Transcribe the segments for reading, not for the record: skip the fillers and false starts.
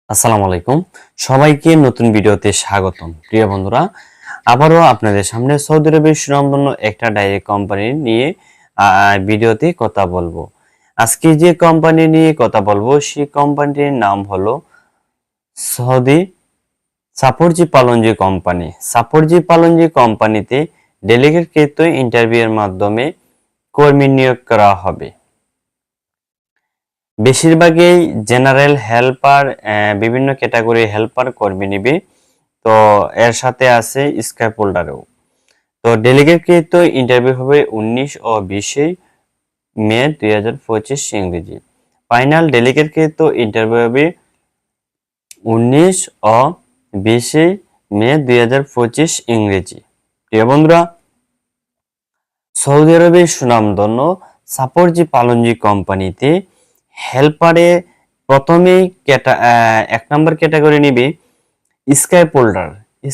আসসালামু আলাইকুম, সবাইকে নতুন ভিডিওতে স্বাগতম। প্রিয় বন্ধুরা, আবারও আপনাদের সামনে সৌদি আরবের সুনামধন্য একটা ডাইরেক্ট কোম্পানি নিয়ে ভিডিওতে কথা বলবো। আজকে যে কোম্পানি নিয়ে কথা বলবো সেই কোম্পানিটির নাম হলো সৌদি সাফরজি পালনজি কোম্পানি। সাফরজি পালনজি কোম্পানিতে ডেলিগেটকৃত ইন্টারভিউয়ের মাধ্যমে কর্মী নিয়োগ করা হবে। বেশিরভাগই জেনারেল হেল্পার, বিভিন্ন ক্যাটাগরি হেল্পার কর্মী নিবে। তো এর সাথে আছে স্কাইপ হোল্ডারও। তো ডেলিগেটকৃত ইন্টারভিউ হবে 19 ও 20 মে 2025 ইংরেজি। ফাইনাল ডেলিগেটকৃত ইন্টারভিউ হবে 19 ও 20 মে 2025 ইংরেজি। প্রিয় বন্ধুরা, সৌদি আরবের সুনামধন্য সাফরজি পালনজি কোম্পানিতে হেল্পারে প্রথমেই এক নম্বর ক্যাটাগরি নিবে Skype holder.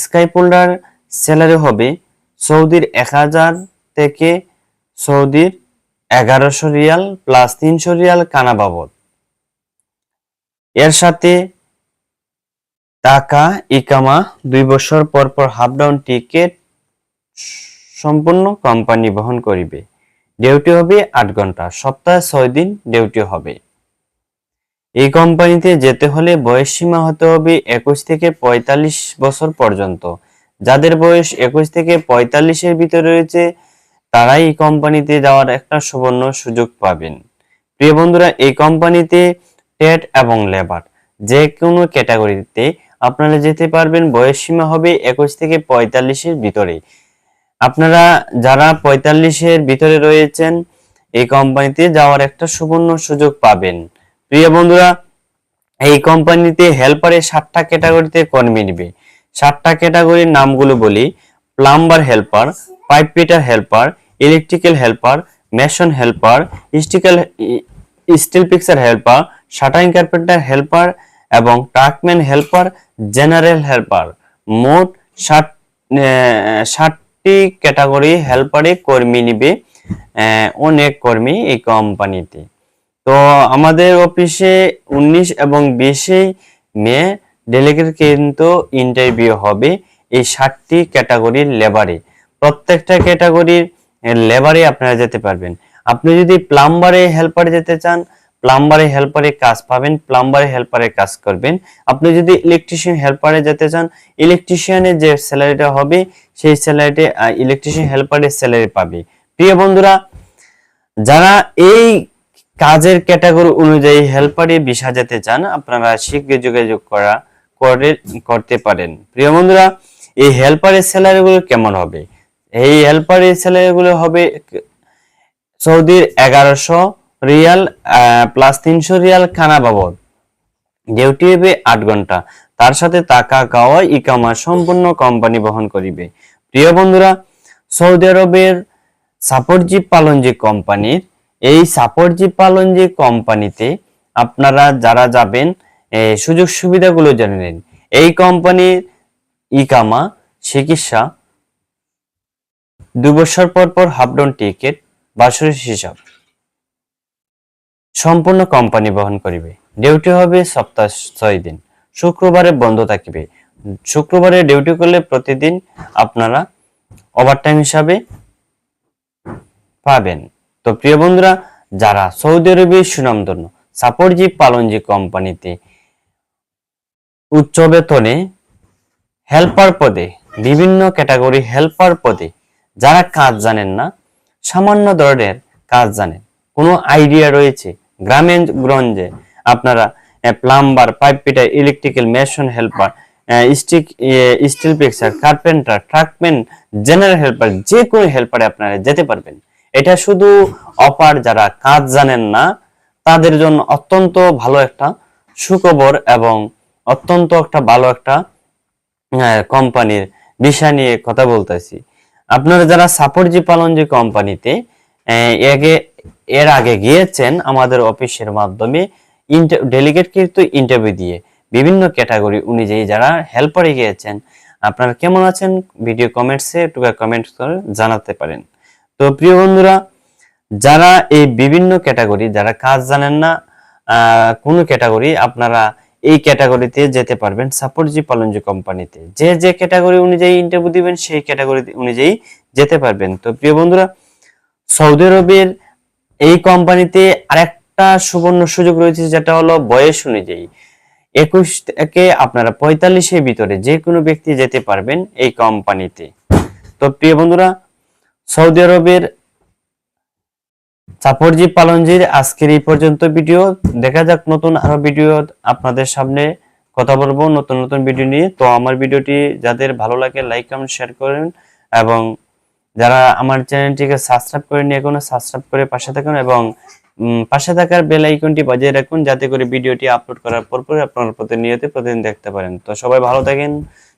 Skype holder salary হবে সৌদির 1000 থেকে সৌদির 1100 রিয়াল প্লাস 300 রিয়াল কানা বাবদ। এর সাথে টাকা ইকামা 2 বছর পর পর হাফ ডাউন টিকেট সম্পূর্ণ কোম্পানি বহন করিবে। ডিউটি হবে 8 ঘন্টা, সপ্তাহে 6 দিন ডিউটি হবে। এই কোম্পানিতে যেতে হলে বয়স সীমা হতে হবে 21 থেকে 45 বছর পর্যন্ত। যাদের বয়স 21 থেকে 45 এর ভিতরে রয়েছে তারাই এই কোম্পানিতে যাওয়ার একটা সুবর্ণ সুযোগ পাবেন। প্রিয় বন্ধুরা, এই কোম্পানিতে ট্রেড এবং লেবার যে কোনো ক্যাটাগরিতে আপনারা যেতে পারবেন। বয়স সীমা হবে 21 থেকে 45 এর ভিতরে। আপনারা যারা 45 এর ভিতরে রয়েছেন এই কোম্পানিতে যাওয়ার একটা সুবর্ণ সুযোগ পাবেন। প্রিয় বন্ধুরা, এই কোম্পানিতে হেল্পারে 7টা ক্যাটাগরিতে কর্মী নিবে। 7টা ক্যাটাগরির নামগুলো বলি: plumber helper, pipe fitter helper, electrical helper, mason helper, steel fixer helper, shuttering carpenter helper এবং ট্রাকম্যান হেল্পার, জেনারেল হেল্পার। মোট 60টি ক্যাটাগরি হেল্পারে কর্মী নিবে। অনেক কর্মী এই কোম্পানিতে। তো আমাদের অফিসে 19 এবং 20 মে ডেলিগেট কিন্তু ইন্টারভিউ হবে এই 60টি ক্যাটাগরির লেবারে। প্রত্যেকটা ক্যাটাগরির লেবারে আপনারা যেতে পারবেন। আপনি যদি প্লাম্বারে হেল্পারে যেতে চান, প্লাম্বারে হেল্পারে কাজ পাবেন, প্লাম্বারে হেল্পারে কাজ করবেন। আপনি যদি ইলেকট্রিশিয়ান হেল্পারে যেতে চান, ইলেকট্রিশিয়ানের যে স্যালারিটা হবে সেই স্যালারিতে ইলেকট্রিশিয়ান হেল্পারের স্যালারি পাবে। প্রিয় বন্ধুরা, যারা এই কাজের ক্যাটাগরি অনুযায়ী হেল্পারে ভিসা যেতে চান আপনারা শীঘ্রই যোগাযোগ করতে পারেন। প্রিয় বন্ধুরা, এই হেল্পারের স্যালারিগুলো কেমন হবে? এই হেল্পারের স্যালারিগুলো হবে সৌদির 1100 রিয়াল প্লাস 300 রিয়াল খানা বাবদ। ডিউটি হবে 8 ঘন্টা, তার সাথে টাকা খাওয়া ইকামা সম্পূর্ণ কোম্পানি বহন করিবে। প্রিয় বন্ধুরা, সৌদি আরবের সাফরজি পালনজি কোম্পানির এই সাফরজি পালনজি কোম্পানিতে আপনারা যারা যাবেন সুযোগ সুবিধাগুলো জেনে নিন। এই কোম্পানির ইকামা, চিকিৎসা, 2 বছর পর পর হাফ ডাউন টিকেট, বাৎসরিক হিসাব সম্পূর্ণ কোম্পানি বহন করিবে। ডিউটি হবে সপ্তাহে 6 দিন, শুক্রবারে বন্ধ থাকিবে। শুক্রবারে ডিউটি করলে প্রতিদিন আপনারা ওভারটাইম হিসাবে পাবেন। তো প্রিয় বন্ধুরা, যারা সৌদি আরবের সুনামধন্য সাফরজি পালনজি কোম্পানিতে উচ্চ বেতনে হেল্পার পদে, বিভিন্ন ক্যাটাগরি হেল্পার পদে যারা কাজ জানেন না, সামান্য ধরনের কাজ জানেন, কোনো আইডিয়া রয়েছে, গ্রামে গঞ্জে আপনারা plumber, pipe fitter, electrical, mason helper, steel fixer, carpenter, trackman, general helper, যে কোনো হেল্পারে আপনারা যেতে পারবেন। এটা শুধু অফার, যারা কাজ জানেন না তাদের জন্য অত্যন্ত ভালো একটা সুখবর এবং অত্যন্ত একটা ভালো একটা কোম্পানির বিষয় নিয়ে কথা বলতেছি। আপনারা যারা সাফরজি পালনজি কোম্পানিতে এর আগে গিয়েছেন আমাদের অফিসের মাধ্যমে ডেলিগেট কিন্তু ইন্টারভিউ দিয়ে বিভিন্ন ক্যাটাগরি অনুযায়ী যারা হেল্পারে গিয়েছেন, আপনারা কেমন আছেন ভিডিও কমেন্টসে একটু কমেন্ট করে জানাতে পারেন। তো প্রিয় বন্ধুরা, যারা এই বিভিন্ন ক্যাটাগরি যারা কাজ জানেন না, কোন ক্যাটাগরি আপনারা এই ক্যাটাগরিতে যেতে পারবেন সাপোর্টজি পালনজি কোম্পানিতে। যে যে ক্যাটাগরি অনুযায়ী ইন্টারভিউ দিবেন সেই ক্যাটাগরি অনুযায়ী যেতে পারবেন। তো প্রিয় বন্ধুরা, সৌদি আরবের এই কোম্পানিতে আরেকটা সুবর্ণ সুযোগ রয়েছে, যেটা হলো বয়স অনুযায়ী 21 থেকে আপনারা 45 এর ভিতরে যে কোনো ব্যক্তি যেতে পারবেন এই কোম্পানিতে। তো প্রিয় বন্ধুরা, সৌদি আরবের সাপোর্টজি পালনজির আজকের এই পর্যন্ত ভিডিও। দেখা যাক নতুন আরো ভিডিও আপনাদের সামনে কথা বলবো নতুন নতুন ভিডিও নিয়ে। তো আমার ভিডিওটি যাদের ভালো লাগে লাইক কমেন্ট শেয়ার করেন, এবং যারা আমার চ্যানেলটিকে সাবস্ক্রাইব করেননি এখনো সাবস্ক্রাইব করে পাশে থাকুন, এবং পাশে থাকার বেল আইকনটি বাজিয়ে রাখুন, যাতে করে ভিডিওটি আপলোড করার পর আপনারা প্রতিদিন দেখতে পারেন। তো সবাই ভালো থাকেন,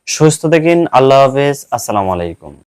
সুস্থ থাকেন, আল্লাহ হাফেজ, আসসালামু আলাইকুম।